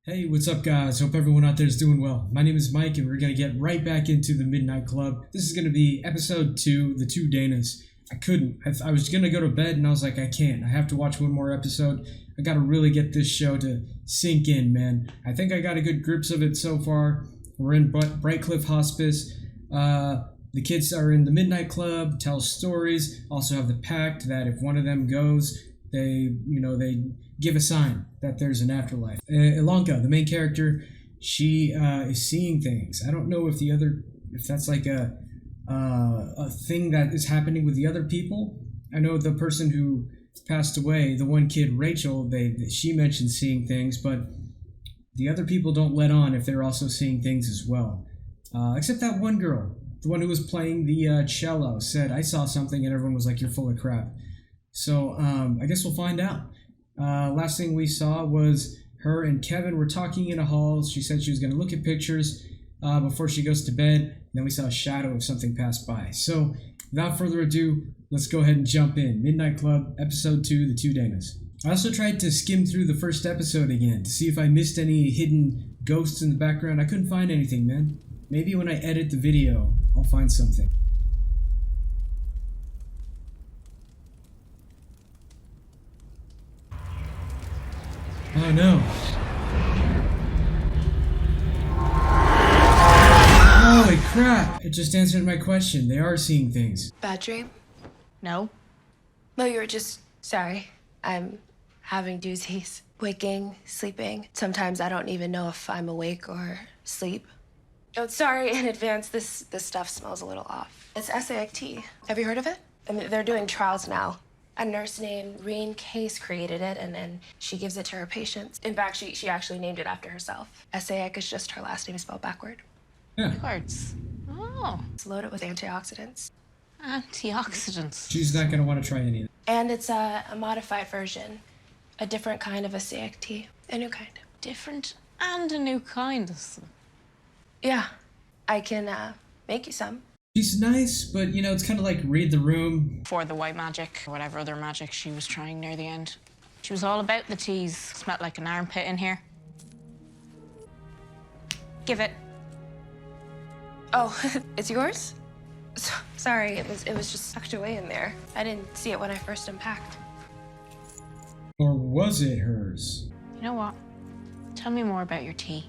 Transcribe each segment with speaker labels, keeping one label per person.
Speaker 1: Hey, what's up guys? Hope everyone out there is doing well. My name is Mike and we're going to get right back into the Midnight Club. This is going to be episode 2, The Two Danas. I couldn't. I was going to go to bed and I was like, I can't. I have to watch one more episode. I got to really get this show to sink in, man. I think I got a good grips of it so far. We're in Brightcliff Hospice. The kids are in the Midnight Club, tell stories, also have the pact that if one of them goes, they give a sign that there's an afterlife. Ilonka, the main character, she is seeing things. I don't know if that's like a thing that is happening with the other people. I know the person who passed away, the one kid, Rachel, she mentioned seeing things, but the other people don't let on if they're also seeing things as well. Except that one girl, the one who was playing the cello, said, I saw something, and everyone was like, you're full of crap. So I guess we'll find out. Last thing we saw was her and Kevin were talking in a hall. She said she was going to look at pictures before she goes to bed. And then we saw a shadow of something pass by. So without further ado, let's go ahead and jump in. Midnight Club, episode 2, The Two Danas. I also tried to skim through the first episode again to see if I missed any hidden ghosts in the background. I couldn't find anything, man. Maybe when I edit the video, I'll find something. Oh no. Holy crap! It just answered my question. They are seeing things.
Speaker 2: Bad dream?
Speaker 3: No.
Speaker 2: No, you were just... Sorry. I'm having doozies. Waking, sleeping. Sometimes I don't even know if I'm awake or asleep. Oh, sorry in advance. This stuff smells a little off. It's SAICT. Have you heard of it? I mean, they're doing trials now. A nurse named Reen Case created it, and then she gives it to her patients. In fact, she actually named it after herself. SAIC is just her last name spelled backward.
Speaker 1: Yeah.
Speaker 3: Backwards. Oh.
Speaker 2: It's loaded with antioxidants.
Speaker 3: Antioxidants.
Speaker 1: She's not going to want to try any of it.
Speaker 2: And it's a modified version. A different kind of a SAICT. A new kind.
Speaker 3: Different and a new kind.
Speaker 2: Yeah. I can make you some.
Speaker 1: She's nice, but it's kind of like read the room.
Speaker 3: For the white magic, or whatever other magic she was trying near the end. She was all about the teas. Smelled like an armpit in here. Give it.
Speaker 2: Oh, it's yours? Sorry, it was just tucked away in there. I didn't see it when I first unpacked.
Speaker 1: Or was it hers?
Speaker 3: You know what? Tell me more about your tea.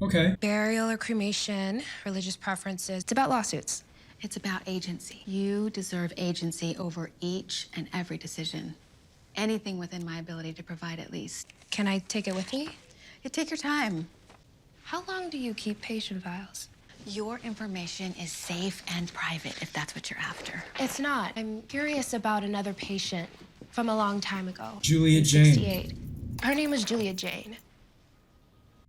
Speaker 1: Okay.
Speaker 2: Burial or cremation, religious preferences. It's about lawsuits.
Speaker 4: It's about agency. You deserve agency over each and every decision. Anything within my ability to provide, at least.
Speaker 2: Can I take it with me?
Speaker 4: You take your time.
Speaker 2: How long do you keep patient files?
Speaker 4: Your information is safe and private, if that's what you're after.
Speaker 2: It's not. I'm curious about another patient from a long time ago.
Speaker 1: Julia Jane.
Speaker 2: 68. Her name was Julia Jane.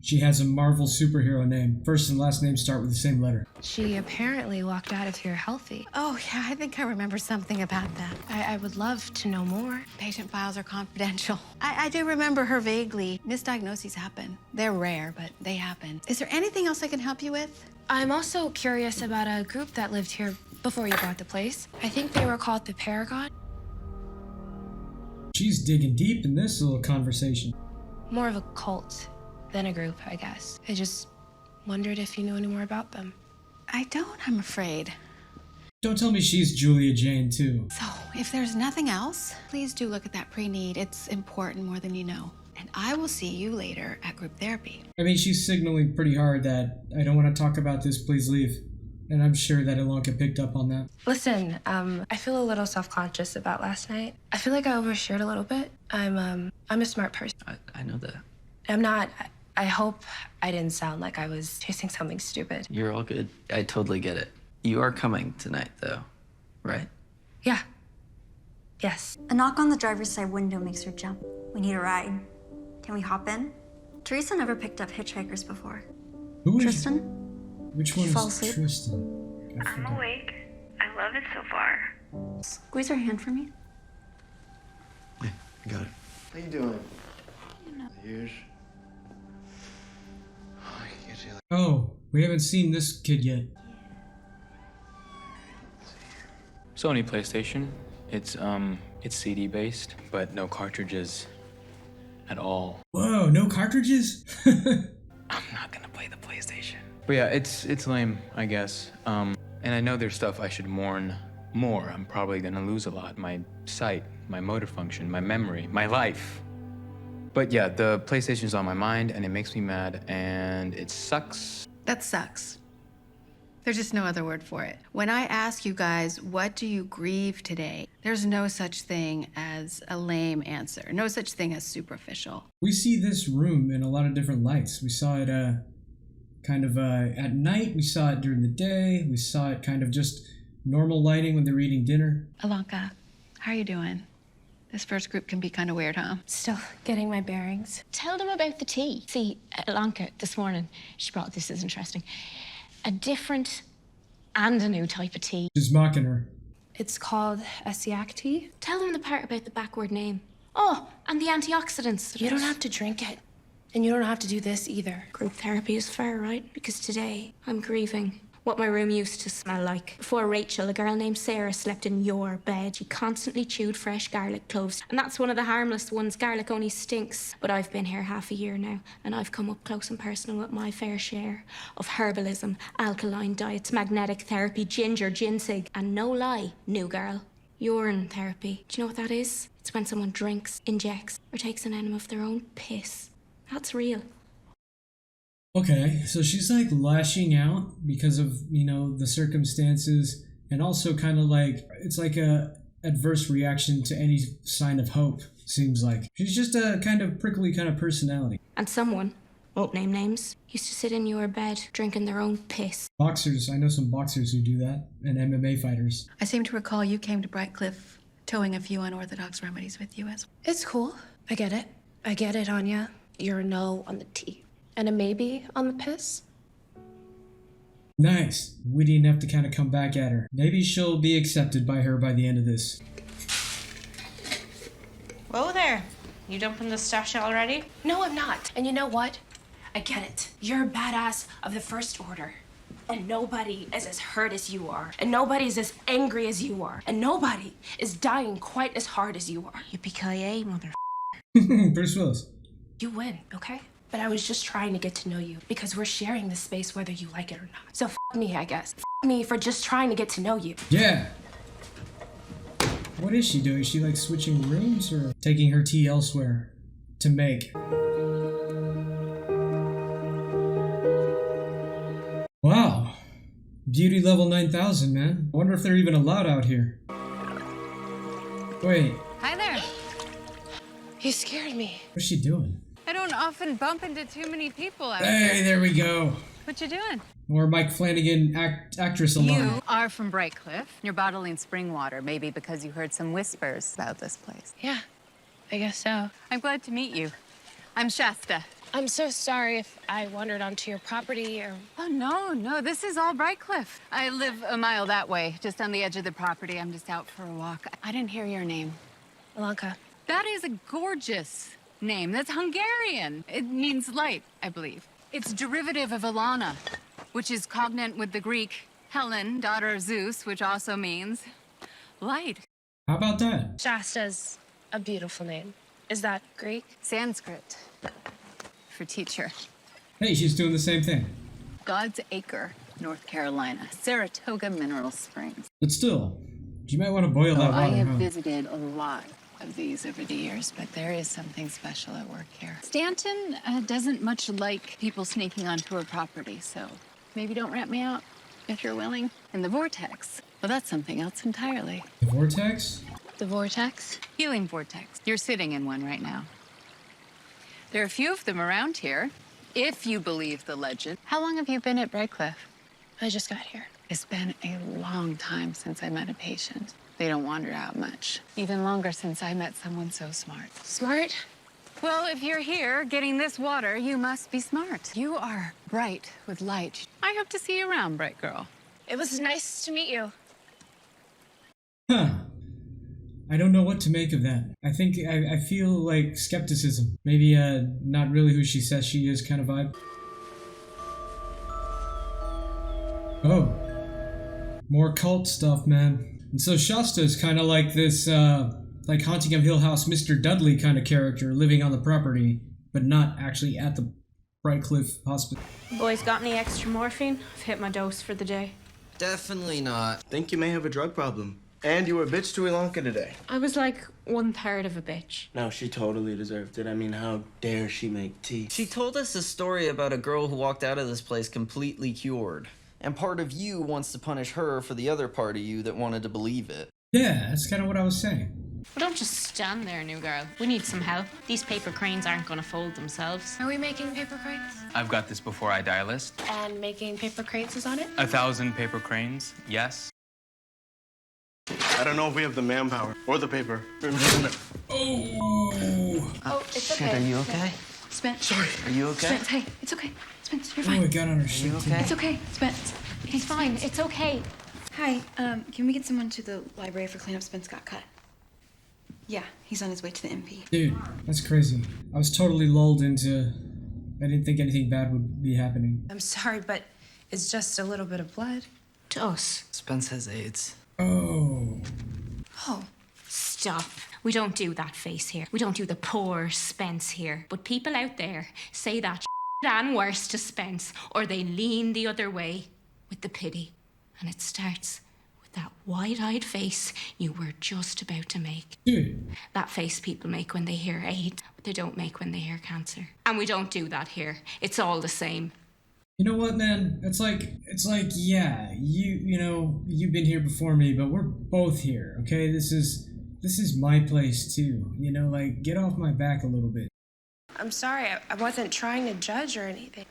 Speaker 1: She has a Marvel superhero name. First and last name start with the same letter.
Speaker 2: She apparently walked out of here healthy.
Speaker 4: Oh, yeah, I think I remember something about that.
Speaker 2: I would love to know more.
Speaker 4: Patient files are confidential. I do remember her vaguely. Misdiagnoses happen. They're rare, but they happen. Is there anything else I can help you with?
Speaker 2: I'm also curious about a group that lived here before you bought the place. I think they were called the Paragon.
Speaker 1: She's digging deep in this little conversation.
Speaker 2: More of a cult than a group, I guess. I just wondered if you knew any more about them.
Speaker 4: I don't, I'm afraid.
Speaker 1: Don't tell me she's Julia Jane, too.
Speaker 4: So, if there's nothing else, please do look at that pre-need. It's important more than you know. And I will see you later at group therapy.
Speaker 1: I mean, she's signaling pretty hard that I don't want to talk about this, please leave. And I'm sure that Ilonka picked up on that.
Speaker 2: Listen, I feel a little self-conscious about last night. I feel like I overshared a little bit. I'm a smart person.
Speaker 5: I know that.
Speaker 2: I'm not. I hope I didn't sound like I was chasing something stupid.
Speaker 5: You're all good. I totally get it. You are coming tonight, though, right?
Speaker 2: Yeah. Yes.
Speaker 6: A knock on the driver's side window makes her jump. We need a ride. Can we hop in? Teresa never picked up hitchhikers before.
Speaker 1: Who is
Speaker 6: Tristan?
Speaker 1: Which one
Speaker 6: fall
Speaker 1: is
Speaker 6: asleep?
Speaker 1: Tristan? I
Speaker 7: I'm
Speaker 1: forgot.
Speaker 7: awake. I love it so far.
Speaker 6: Squeeze her hand for me.
Speaker 8: Yeah, I got it. How you doing? Huge. I can get you like
Speaker 1: Oh, we haven't seen this kid yet.
Speaker 9: Sony PlayStation. It's CD based, but no cartridges. at all.
Speaker 1: Whoa, no cartridges?
Speaker 9: I'm not gonna play the PlayStation. But yeah, it's lame, I guess. And I know there's stuff I should mourn more. I'm probably gonna lose a lot. My sight, my motor function, my memory, my life. But yeah, the PlayStation's on my mind and it makes me mad and it sucks.
Speaker 4: That sucks. There's just no other word for it. When I ask you guys, what do you grieve today? There's no such thing as a lame answer. No such thing as superficial.
Speaker 1: We see this room in a lot of different lights. We saw it kind of at night. We saw it during the day. We saw it kind of just normal lighting when they were eating dinner.
Speaker 4: Alanka, how are you doing? This first group can be kind of weird, huh?
Speaker 2: Still getting my bearings.
Speaker 3: Tell them about the tea. See, Alanka this morning, she brought, this is interesting, a different and a new type of tea.
Speaker 1: Just mocking her.
Speaker 2: It's called Essiac tea.
Speaker 3: Tell them the part about the backward name. Oh, and the antioxidants.
Speaker 2: You don't have to drink it. And you don't have to do this either.
Speaker 3: Group therapy is fair, right? Because today, I'm grieving what my room used to smell like. Before Rachel, a girl named Sarah slept in your bed. She constantly chewed fresh garlic cloves. And that's one of the harmless ones. Garlic only stinks. But I've been here half a year now, and I've come up close and personal with my fair share of herbalism, alkaline diets, magnetic therapy, ginger, ginseng, and no lie, new girl, urine therapy. Do you know what that is? It's when someone drinks, injects, or takes an enema of their own piss. That's real.
Speaker 1: Okay, so she's like lashing out because of, you know, the circumstances, and also kind of like, it's like a adverse reaction to any sign of hope, seems like. She's just a kind of prickly kind of personality.
Speaker 3: And someone, won't name names, used to sit in your bed drinking their own piss.
Speaker 1: Boxers, I know some boxers who do that, and MMA fighters.
Speaker 4: I seem to recall you came to Brightcliff towing a few unorthodox remedies with you as well.
Speaker 2: It's cool. I get it. I get it, Anya. You're a no on the tea. And a maybe on the piss?
Speaker 1: Nice. Witty enough to kind of come back at her. Maybe she'll be accepted by her by the end of this.
Speaker 3: Whoa there. You dumping the stash already?
Speaker 2: No, I'm not. And you know what? I get it. You're a badass of the First Order. And nobody is as hurt as you are. And nobody is as angry as you are. And nobody is dying quite as hard as you are.
Speaker 3: Yippee-ki-yay, mother.
Speaker 1: Bruce Willis.
Speaker 2: You win, okay? But I was just trying to get to know you because we're sharing this space whether you like it or not. So f me, I guess. F me for just trying to get to know you.
Speaker 1: Yeah. What is she doing? Is she like switching rooms or taking her tea elsewhere to make? Wow. Beauty level 9,000, man. I wonder if they're even allowed out here. Wait.
Speaker 4: Hi there.
Speaker 2: You scared me.
Speaker 1: What's she doing?
Speaker 10: I don't often bump into too many people out
Speaker 1: Hey,
Speaker 10: here.
Speaker 1: there we go.
Speaker 10: What you doing?
Speaker 1: More Mike Flanagan actress alarm.
Speaker 10: You are from Brightcliff. You're bottling spring water, maybe because you heard some whispers about this place.
Speaker 2: Yeah, I guess so.
Speaker 10: I'm glad to meet you. I'm Shasta.
Speaker 2: I'm so sorry if I wandered onto your property or...
Speaker 10: Oh, no, this is all Brightcliff. I live a mile that way, just on the edge of the property. I'm just out for a walk. I didn't hear your name.
Speaker 2: Alanka.
Speaker 10: That is a gorgeous name. That's Hungarian. It means light, I believe. It's derivative of Alana, which is cognate with the Greek Helen, daughter of Zeus, which also means light.
Speaker 1: How about that?
Speaker 2: Shasta's a beautiful name. Is that Greek?
Speaker 10: Sanskrit for teacher.
Speaker 1: Hey, she's doing the same thing.
Speaker 10: God's Acre, North Carolina. Saratoga Mineral Springs.
Speaker 1: But still, you might want to boil that water,
Speaker 10: I have
Speaker 1: huh?
Speaker 10: visited a lot of these over the years, but there is something special at work here. Stanton doesn't much like people sneaking onto her property, so maybe don't rat me out if you're willing. And the vortex, well, that's something else entirely.
Speaker 1: The vortex?
Speaker 2: The vortex?
Speaker 10: Healing vortex. You're sitting in one right now. There are a few of them around here, if you believe the legend. How long have you been at Brightcliff?
Speaker 2: I just got here.
Speaker 10: It's been a long time since I met a patient. They don't wander out much. Even longer since I met someone so smart.
Speaker 2: Smart?
Speaker 10: Well, if you're here getting this water, you must be smart. You are bright with light. I hope to see you around, bright girl.
Speaker 2: It was nice to meet you.
Speaker 1: Huh. I don't know what to make of that. I think I feel like skepticism. Maybe not really who she says she is kind of vibe. Oh. More cult stuff, man. And so Shasta is kind of like this like Haunting of Hill House, Mr. Dudley kind of character living on the property, but not actually at the Brightcliff Hospital.
Speaker 3: Boys, got any extra morphine? I've hit my dose for the day.
Speaker 8: Definitely not. Think you may have a drug problem. And you were a bitch to Ilanka today.
Speaker 3: I was like 1/3 of a bitch.
Speaker 8: No, she totally deserved it. I mean, how dare she make tea?
Speaker 5: She told us a story about a girl who walked out of this place completely cured. And part of you wants to punish her for the other part of you that wanted to believe it.
Speaker 1: Yeah, that's kind of what I was saying.
Speaker 3: Well, don't just stand there, new girl. We need some help. These paper cranes aren't gonna fold themselves.
Speaker 2: Are we making paper cranes?
Speaker 9: I've got this before I die list.
Speaker 2: And making paper cranes is on it?
Speaker 9: 1,000 paper cranes, yes.
Speaker 8: I don't know if we have the manpower or the paper.
Speaker 2: Oh, it's okay.
Speaker 5: Shit, are you okay?
Speaker 2: Spence.
Speaker 8: Sorry.
Speaker 5: Are you okay?
Speaker 2: Spence, hey, it's okay. Spence, you're
Speaker 1: Oh,
Speaker 2: fine.
Speaker 1: I got on her shit.
Speaker 5: You okay?
Speaker 2: It's okay, Spence.
Speaker 3: He's fine. It's okay.
Speaker 11: Hi, can we get someone to the library for cleanup? Spence got cut. Yeah, he's on his way to the MP.
Speaker 1: Dude, that's crazy. I was totally lulled into... I didn't think anything bad would be happening.
Speaker 2: I'm sorry, but it's just a little bit of blood.
Speaker 3: To us.
Speaker 5: Spence has AIDS.
Speaker 1: Oh.
Speaker 2: Oh.
Speaker 3: Stop. We don't do that face here. We don't do the poor Spence here. But people out there say that and worse to Spence, or they lean the other way with the pity. And it starts with that wide-eyed face you were just about to make.
Speaker 1: Dude.
Speaker 3: That face people make when they hear AIDS, but they don't make when they hear cancer. And we don't do that here. It's all the same.
Speaker 1: You know what, man? It's like, yeah, you know, you've been here before me, but we're both here, okay? This is my place too. You know, like, get off my back a little bit.
Speaker 2: I'm sorry, I wasn't trying to judge or anything.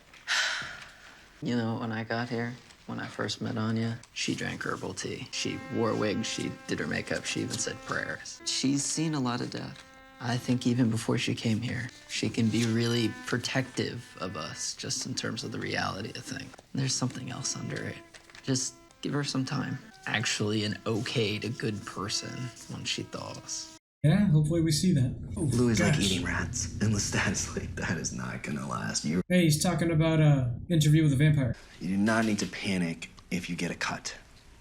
Speaker 5: You know, when I got here, when I first met Anya, she drank herbal tea. She wore a wig, she did her makeup, she even said prayers. She's seen a lot of death. I think even before she came here, she can be really protective of us, just in terms of the reality of things. There's something else under it. Just give her some time. Actually an okay to good person when she thaws.
Speaker 1: Yeah, hopefully we see that. Oh,
Speaker 8: Louis like
Speaker 1: gosh.
Speaker 8: eating rats, and Lestat's like, that is not gonna last. You
Speaker 1: Hey, he's talking about Interview with a Vampire.
Speaker 8: do not need to panic if you get a cut.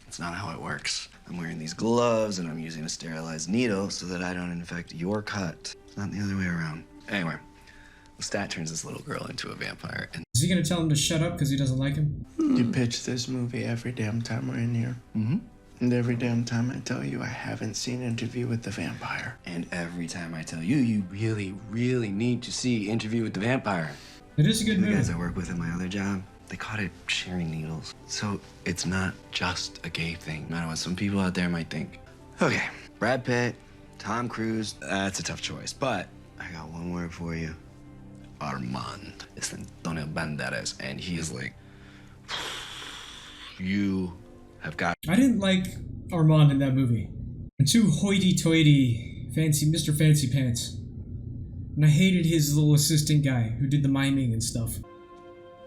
Speaker 8: It's not how it works. I'm wearing these gloves, and I'm using a sterilized needle so that I don't infect your cut. It's not the other way around. Anyway, Lestat turns this little girl into a vampire, and
Speaker 1: Is he gonna tell him to shut up because he doesn't like him?
Speaker 12: You pitch this movie every damn time we're in here.
Speaker 8: Mm-hmm.
Speaker 12: And every damn time I tell you I haven't seen Interview with the Vampire.
Speaker 8: And every time I tell you, you really, really need to see Interview with the Vampire.
Speaker 1: It is a good
Speaker 8: The
Speaker 1: movie.
Speaker 8: guys I work with in my other job, they call it sharing needles. So it's not just a gay thing, no matter what some people out there might think. Okay, Brad Pitt, Tom Cruise, that's a tough choice, but I got one word for you. Armand. It's Antonio Banderas, and he is like, you have got...
Speaker 1: I didn't like Armand in that movie. And too hoity-toity, fancy Mr. Fancy Pants. And I hated his little assistant guy who did the miming and stuff.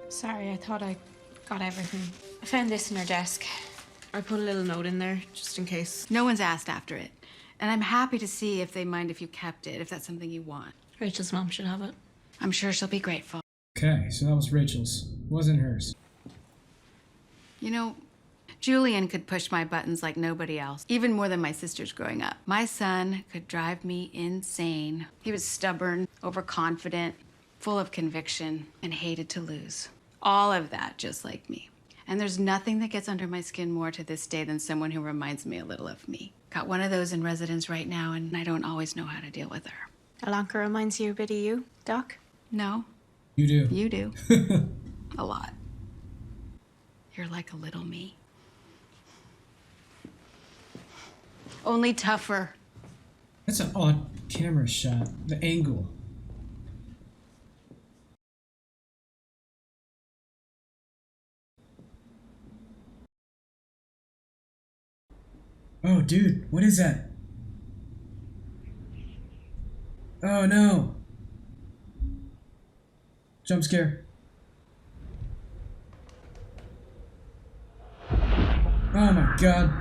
Speaker 3: Sorry, I thought I got everything. I found this in her desk. I put a little note in there, just in case.
Speaker 4: No one's asked after it. And I'm happy to see if they mind if you kept it, if that's something you want.
Speaker 3: Rachel's mom should have it.
Speaker 4: I'm sure she'll be grateful.
Speaker 1: Okay, so that was Rachel's. Wasn't hers.
Speaker 4: You know, Julian could push my buttons like nobody else, even more than my sisters growing up. My son could drive me insane. He was stubborn, overconfident, full of conviction, and hated to lose. All of that just like me. And there's nothing that gets under my skin more to this day than someone who reminds me a little of me. Got one of those in residence right now, and I don't always know how to deal with her.
Speaker 3: Alanka reminds you a bit of you, Doc?
Speaker 4: No,
Speaker 1: You do.
Speaker 4: you do. A lot. You're like a little me. Only tougher.
Speaker 1: That's an odd camera shot. The angle. Oh, dude, what is that? Oh, no. Jump scare. Oh my god.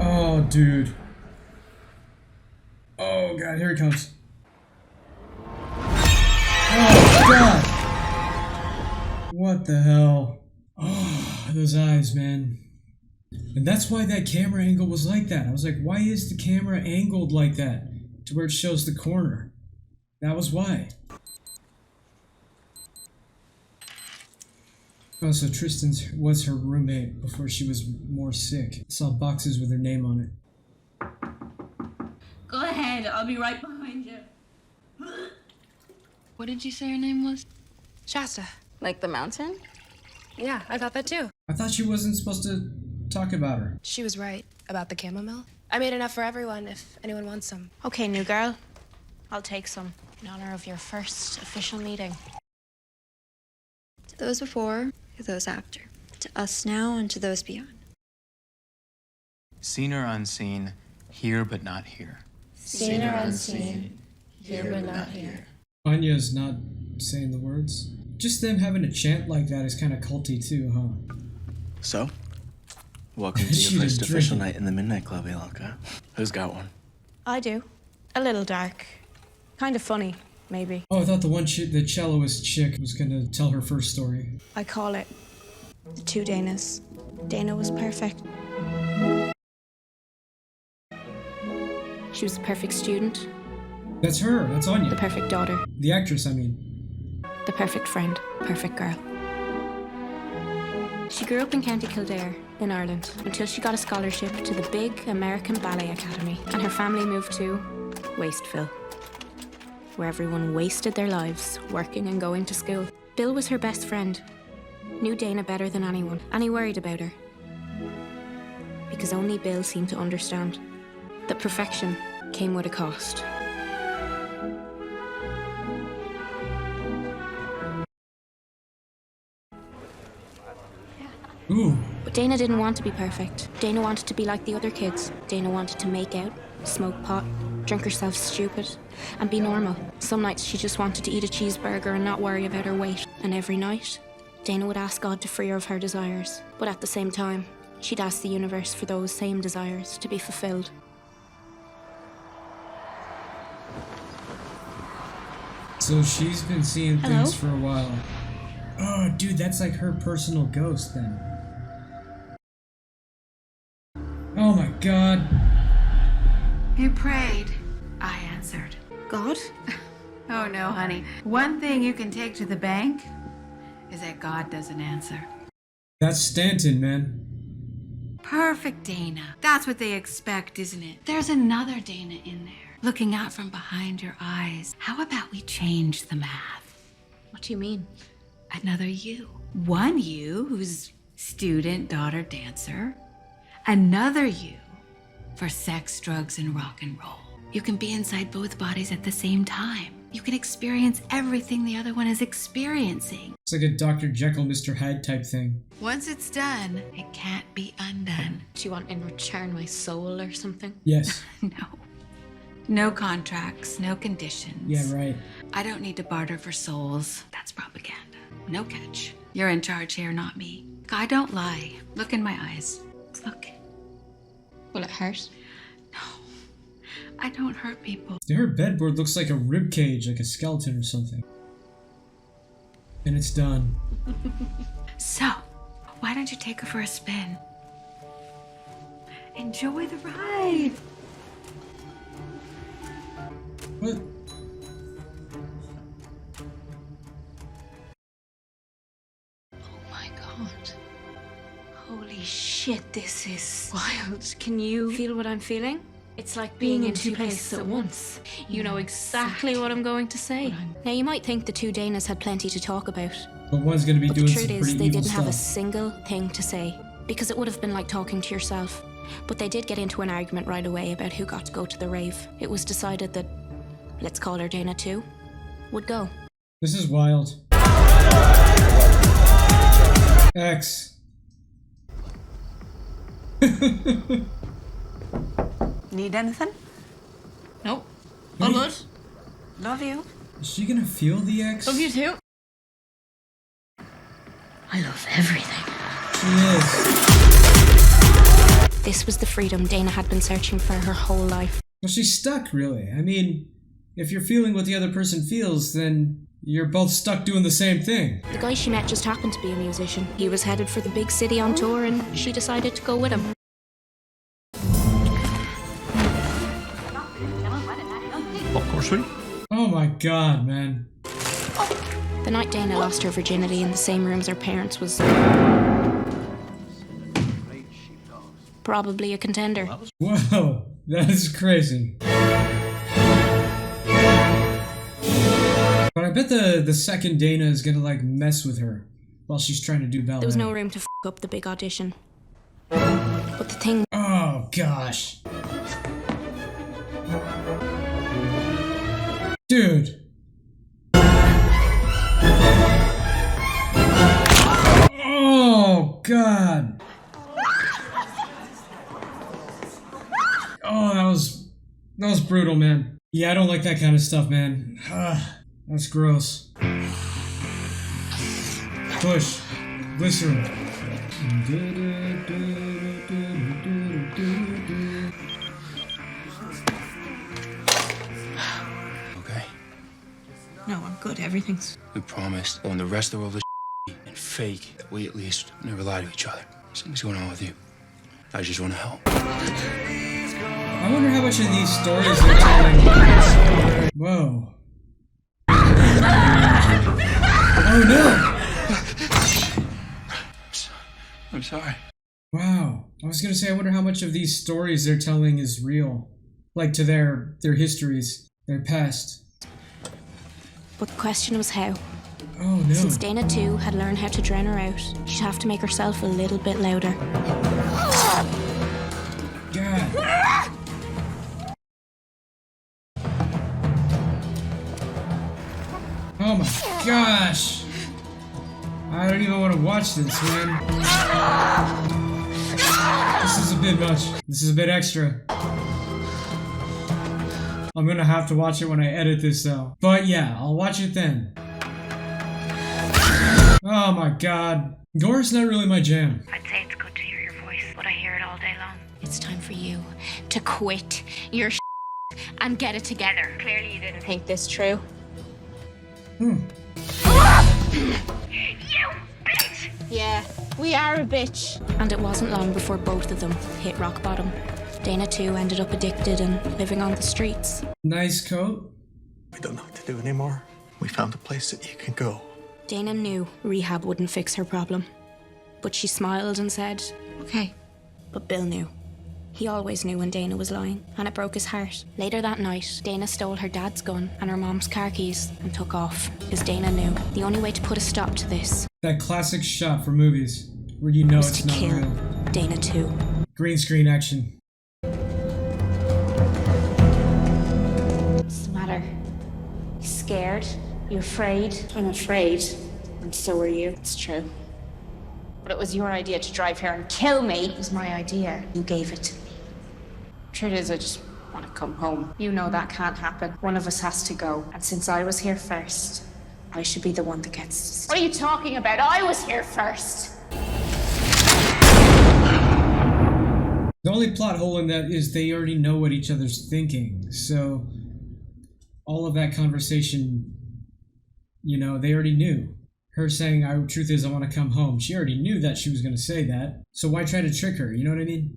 Speaker 1: Oh, dude. Oh god, here he comes. Oh god. What the hell? Oh, those eyes, man. And that's why that camera angle was like that. I was like, why is the camera angled like that? To where it shows the corner. That was why. Oh, so Tristan was her roommate before she was more sick. I saw boxes with her name on it.
Speaker 13: Go ahead, I'll be right behind you.
Speaker 10: What did you say your name was?
Speaker 2: Shasta.
Speaker 3: Like the mountain?
Speaker 2: Yeah, I thought that too.
Speaker 1: I thought she wasn't supposed to talk about her.
Speaker 2: She was right about the chamomile. I made enough for everyone if anyone wants some.
Speaker 3: Okay, new girl. I'll take some in honor of your first official meeting.
Speaker 6: To those before, to those after. To us now and to those beyond.
Speaker 9: Seen or unseen, here but not here.
Speaker 2: Seen or unseen, here but not here.
Speaker 1: Anya's not saying the words. Just them having a chant like that is kind of culty too, huh?
Speaker 12: So, welcome to
Speaker 1: She
Speaker 12: your
Speaker 1: was
Speaker 12: first official
Speaker 1: drinking.
Speaker 12: night in the Midnight Club, Ilka. Who's got one?
Speaker 3: I do. A little dark. Kind of funny, maybe.
Speaker 1: Oh, I thought the the celloist chick was gonna tell her first story.
Speaker 3: I call it the two Danas. Dana was perfect. She was the perfect student,
Speaker 1: That's her. That's Anya.
Speaker 3: the perfect daughter,
Speaker 1: The actress, I mean.
Speaker 3: the perfect friend, perfect girl. She grew up in County Kildare, in Ireland, until she got a scholarship to the big American Ballet Academy, and her family moved to Wasteville, where everyone wasted their lives working and going to school. Bill was her best friend, knew Dana better than anyone, and he worried about her. Because only Bill seemed to understand that perfection came with a cost.
Speaker 1: Ooh.
Speaker 3: But Dana didn't want to be perfect. Dana wanted to be like the other kids. Dana wanted to make out, smoke pot, drink herself stupid, and be normal. Some nights she just wanted to eat a cheeseburger and not worry about her weight. And every night, Dana would ask God to free her of her desires. But at the same time, she'd ask the universe for those same desires to be fulfilled.
Speaker 1: So she's been seeing
Speaker 3: Hello?
Speaker 1: things for a while. Oh, dude, that's like her personal ghost then. Oh my god.
Speaker 4: You prayed. I answered.
Speaker 3: God?
Speaker 4: Oh no, honey. One thing you can take to the bank is that God doesn't answer.
Speaker 1: That's Stanton, man.
Speaker 4: Perfect, Dana. That's what they expect, isn't it? There's another Dana in there, looking out from behind your eyes. How about we change the math?
Speaker 3: What do you mean?
Speaker 4: Another you. One you who's student, daughter, dancer. Another you for sex, drugs, and rock and roll. You can be inside both bodies at the same time. You can experience everything the other one is experiencing.
Speaker 1: It's like a Dr. Jekyll, Mr. Hyde type thing.
Speaker 4: Once it's done, it can't be undone.
Speaker 3: Do you want in return my soul or something?
Speaker 1: Yes.
Speaker 4: No. No contracts, no conditions.
Speaker 1: Yeah, right.
Speaker 4: I don't need to barter for souls. That's propaganda. No catch. You're in charge here, not me. I don't lie. Look in my eyes. Look.
Speaker 3: Will it hurt?
Speaker 4: No. I don't hurt people.
Speaker 1: Her bedboard looks like a rib cage, like a skeleton or something. And it's done.
Speaker 4: So, why don't you take her for a spin? Enjoy the ride.
Speaker 1: What?
Speaker 3: Oh my god. Holy shit, this is wild. Can you feel what I'm feeling? It's like being in two places at once. You know exactly what I'm going to say. Now, you might think the two Danas had plenty to talk about.
Speaker 1: But one's gonna be
Speaker 3: But the
Speaker 1: doing
Speaker 3: truth
Speaker 1: some
Speaker 3: is,
Speaker 1: pretty
Speaker 3: they
Speaker 1: evil
Speaker 3: didn't have a
Speaker 1: stuff.
Speaker 3: single thing to say. Because it would have been like talking to yourself. But they did get into an argument right away about who got to go to the rave. It was decided that, let's call her Dana 2, would go.
Speaker 1: This is wild. X.
Speaker 4: Need anything?
Speaker 13: Nope. All
Speaker 1: Wait.
Speaker 13: good.
Speaker 4: Love you.
Speaker 1: Is she gonna feel the X?
Speaker 13: Love you too. I love everything.
Speaker 1: She is.
Speaker 3: This was the freedom Dana had been searching for her whole life.
Speaker 1: Well, she's stuck, really. I mean, if you're feeling what the other person feels, then You're both stuck doing the same thing.
Speaker 3: The guy she met just happened to be a musician. He was headed for the big city on tour and she decided to go with him.
Speaker 14: Popcorn sweet?
Speaker 1: Oh my god, man.
Speaker 3: The night Dana lost her virginity in the same room as her parents was probably a contender.
Speaker 1: Whoa, that is crazy. But I bet the second Dana is gonna like mess with her while she's trying to do ballet.
Speaker 3: There was no room to f up the big audition. But the thing...
Speaker 1: Oh gosh. Dude. Oh god. Oh, that was brutal, man. Yeah, I don't like that kind of stuff, man. That's gross. Push. Glycerin.
Speaker 14: Okay.
Speaker 3: No, I'm good. Everything's...
Speaker 14: We promised when the rest of the world is and fake that we at least never lie to each other. Something's going on with you. I just want to help.
Speaker 1: I wonder how much of these stories they're telling. Whoa. Oh no!
Speaker 14: I'm sorry.
Speaker 1: Wow. I was gonna say, I wonder how much of these stories they're telling is real. Like to their histories, their past.
Speaker 3: But the question was how.
Speaker 1: Oh no.
Speaker 3: Since Dana too had learned how to drown her out, she'd have to make herself a little bit louder.
Speaker 1: God. Oh my gosh. I don't even want to watch this, man. This is a bit much. This is a bit extra. I'm gonna have to watch it when I edit this though. But yeah, I'll watch it then. Oh my god. Gore's not really my jam.
Speaker 7: I'd say it's good to hear your voice, but I hear it all day long.
Speaker 3: It's time for you to quit your and get it together.
Speaker 7: Clearly you didn't.
Speaker 3: Think this true?
Speaker 7: You bitch!
Speaker 3: Yeah, we are a bitch. And it wasn't long before both of them hit rock bottom. Dana too ended up addicted and living on the streets.
Speaker 1: Nice coat.
Speaker 12: We don't know what to do anymore. We found a place that you can go.
Speaker 3: Dana knew rehab wouldn't fix her problem. But she smiled and said, okay. But Bill knew. He always knew when Dana was lying, and it broke his heart. Later that night, Dana stole her dad's gun and her mom's car keys and took off, because Dana knew the only way to put a stop to this...
Speaker 1: That classic shot for movies, where you know it's not real.
Speaker 3: Dana too.
Speaker 1: Green screen action.
Speaker 3: What's the matter? You scared? You afraid? I'm afraid. And so are you. It's true. But it was your idea to drive here and kill me. It was my idea. You gave it to me. Truth is, I just want to come home. You know that can't happen. One of us has to go. And since I was here first, I should be the one that gets to stay. What are you talking about? I was here first.
Speaker 1: The only plot hole in that is they already know what each other's thinking. So all of that conversation, you know, they already knew. Her saying, truth is, I want to come home. She already knew that she was going to say that. So why try to trick her? You know what I mean?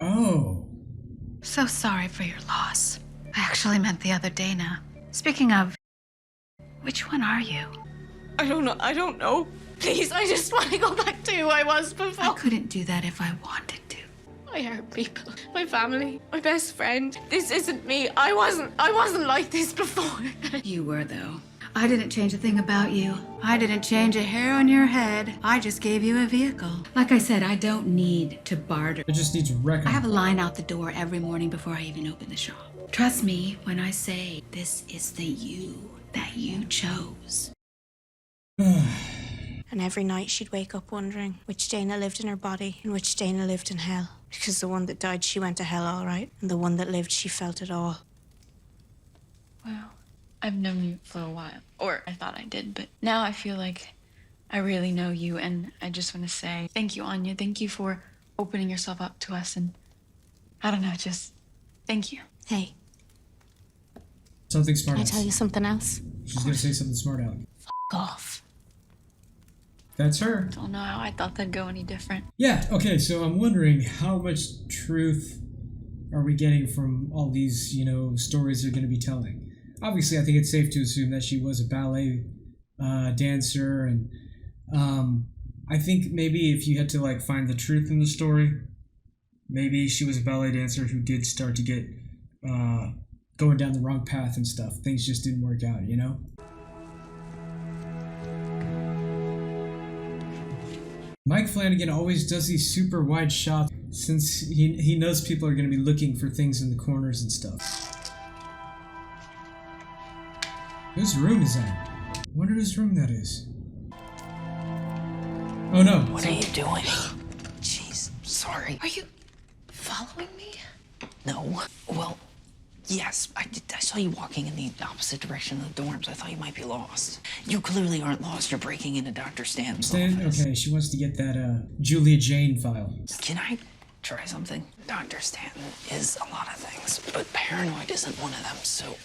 Speaker 1: Oh.
Speaker 4: So sorry for your loss. I actually meant the other Dana. Speaking of, which one are you?
Speaker 3: I don't know. Please, I just want to go back to who I was before.
Speaker 4: I couldn't do that if I wanted to.
Speaker 3: I hurt people. My family. My best friend. This isn't me. I wasn't like this before.
Speaker 4: You were, though. I didn't change a thing about you. I didn't change a hair on your head. I just gave you a vehicle. Like I said, I don't need to barter.
Speaker 1: It just needs wrecking.
Speaker 4: I have a line out the door every morning before I even open the shop. Trust me when I say this is the you that you chose.
Speaker 3: And every night she'd wake up wondering which Dana lived in her body and which Dana lived in hell. Because the one that died, she went to hell all right. And the one that lived, she felt it all.
Speaker 10: Well, I've known you for a while. Or I thought I did, but now I feel like I really know you. And I just want to say thank you, Anya. Thank you for opening yourself up to us. And I don't know, just thank you.
Speaker 3: Hey,
Speaker 1: Something smart.
Speaker 3: Can I tell you something else?
Speaker 1: She's gonna say something smart, Alec.
Speaker 3: F off.
Speaker 1: That's her.
Speaker 10: Don't know how I thought that'd go any different.
Speaker 1: Yeah, okay, so I'm wondering how much truth are we getting from all these, stories they're going to be telling? Obviously, I think it's safe to assume that she was a ballet dancer, and I think maybe if you had to, find the truth in the story, maybe she was a ballet dancer who did start to get going down the wrong path and stuff. Things just didn't work out, Mike Flanagan always does these super wide shots since he knows people are going to be looking for things in the corners and stuff. Whose room is that? I wonder whose room that is. Oh no.
Speaker 5: What are you doing? Jeez, sorry.
Speaker 2: Are you following me?
Speaker 5: No. Well, yes, I saw you walking in the opposite direction of the dorms. I thought you might be lost. You clearly aren't lost. You're breaking into Dr. Stanton's office.
Speaker 1: Okay, she wants to get that Julia Jane file.
Speaker 5: Can I try something? Dr. Stanton is a lot of things, but paranoid isn't one of them, so...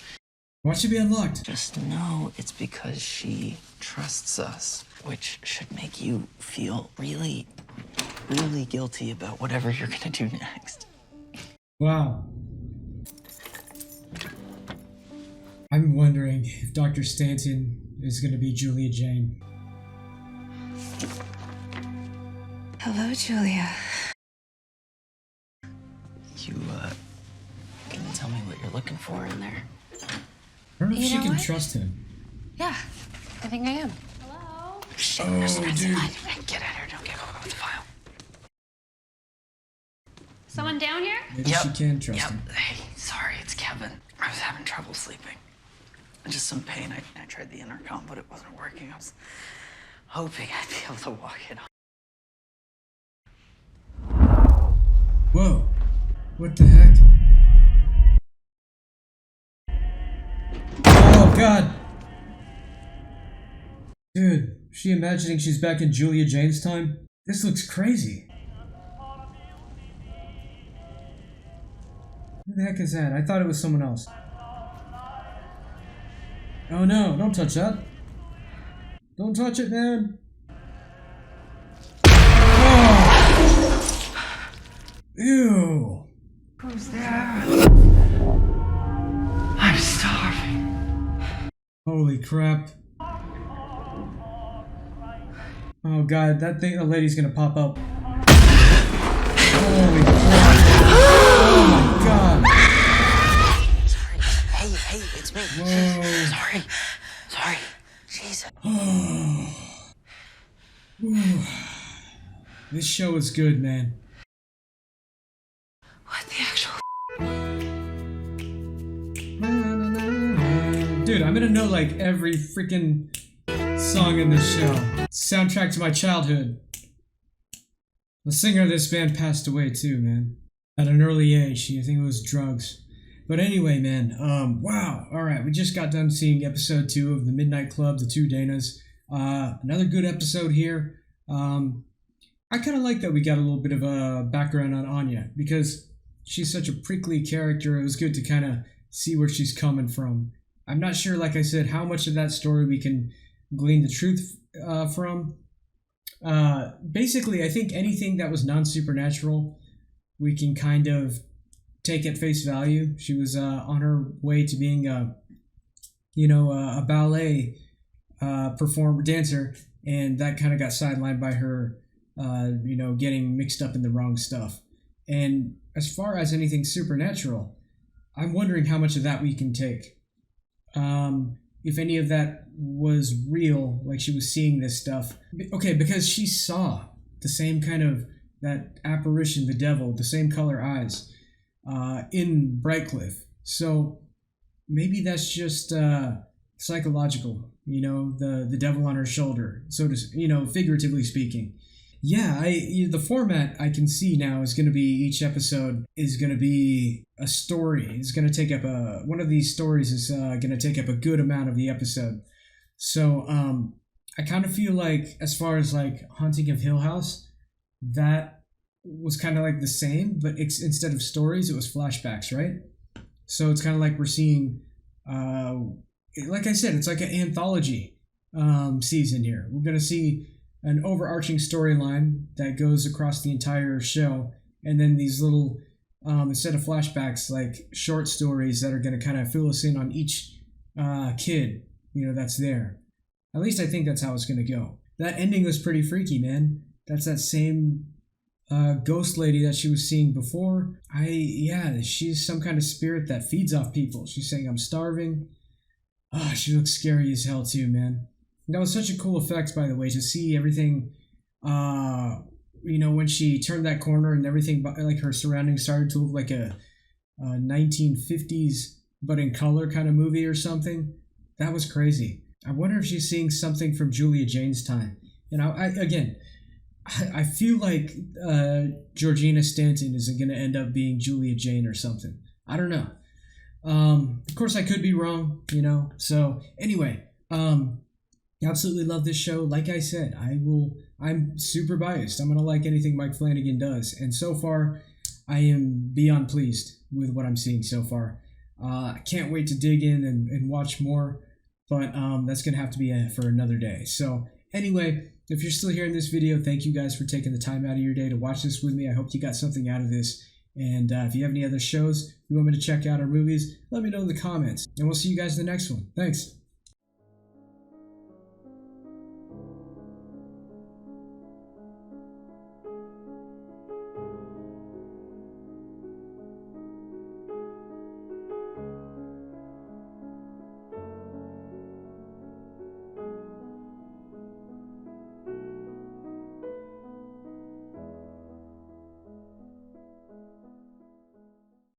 Speaker 1: Why should be unlocked?
Speaker 5: Just know it's because she trusts us, which should make you feel really, really guilty about whatever you're gonna do next.
Speaker 1: Wow. I'm wondering if Dr. Stanton is going to be Julia Jane.
Speaker 2: Hello, Julia.
Speaker 5: You, can you tell me what you're looking for in there?
Speaker 1: I don't know if she can trust him.
Speaker 2: Yeah, I think I am.
Speaker 5: Shit,
Speaker 1: Oh,
Speaker 5: there's no
Speaker 1: dude.
Speaker 5: Get out of here, don't get caught with the file.
Speaker 13: Someone down here?
Speaker 1: Maybe she can trust him.
Speaker 5: Hey, sorry, it's Kevin. I was having trouble sleeping. Just some pain. I tried the intercom, but it wasn't working. I was hoping I'd be able to walk it on.
Speaker 1: Whoa. What the heck? Oh, God. Dude, is she imagining she's back in Julia Jane's time? This looks crazy. Who the heck is that? I thought it was someone else. Oh no, don't touch that. Don't touch it, man. Oh. Ew.
Speaker 5: Who's there? I'm starving.
Speaker 1: Holy crap. Oh god, that lady's gonna pop up. Holy crap. Oh my god.
Speaker 5: Hey, it's me.
Speaker 1: Whoa.
Speaker 5: Sorry. Jesus.
Speaker 1: This show is good, man.
Speaker 5: What the actual...
Speaker 1: Dude, I'm gonna know every freaking song in this show. Soundtrack to my childhood. The singer of this band passed away too, man. At an early age. I think it was drugs. But anyway, man, wow. Alright, we just got done seeing episode 2 of The Midnight Club, The Two Danas. Another good episode here. I kind of like that we got a little bit of a background on Anya, because she's such a prickly character. It was good to kind of see where she's coming from. I'm not sure, like I said, how much of that story we can glean the truth from. Basically, I think anything that was non-supernatural, we can kind of take at face value. She was on her way to being a ballet performer, dancer, and that kind of got sidelined by her, getting mixed up in the wrong stuff. And as far as anything supernatural, I'm wondering how much of that we can take. If any of that was real, like she was seeing this stuff. Okay, because she saw the same kind of, that apparition, the devil, the same color eyes, in Brightcliff. So maybe that's just psychological, the devil on her shoulder, so to, figuratively speaking. Yeah, the format I can see now is going to be, each episode is going to be a story. It's going to take up one of these stories is going to take up a good amount of the episode. So I kind of feel like, as far as Haunting of Hill House, that was kind of like the same, but instead of stories, it was flashbacks, right? So it's kind of like we're seeing like I said, it's like an anthology season here. We're going to see an overarching storyline that goes across the entire show, and then these little, instead of flashbacks, like short stories that are going to kind of fill us in on each kid, that's there. At least I think that's how it's going to go. That ending was pretty freaky, man. That's that same ghost lady that she was seeing before. She's some kind of spirit that feeds off people. She's saying, I'm starving. She looks scary as hell too, man. That was such a cool effect, by the way, to see everything, when she turned that corner and everything, like her surroundings started to look like a 1950s, but in color kind of movie or something. That was crazy. I wonder if she's seeing something from Julia Jane's time. I feel like Georgina Stanton is going to end up being Julia Jane or something. I don't know. Of course, I could be wrong, So anyway, absolutely love this show. Like I said, I'm super biased. I'm going to like anything Mike Flanagan does. And so far, I am beyond pleased with what I'm seeing so far. I can't wait to dig in and watch more. But that's going to have to be for another day. So anyway, if you're still here in this video, thank you guys for taking the time out of your day to watch this with me. I hope you got something out of this. And if you have any other shows you want me to check out or movies, let me know in the comments. And we'll see you guys in the next one. Thanks.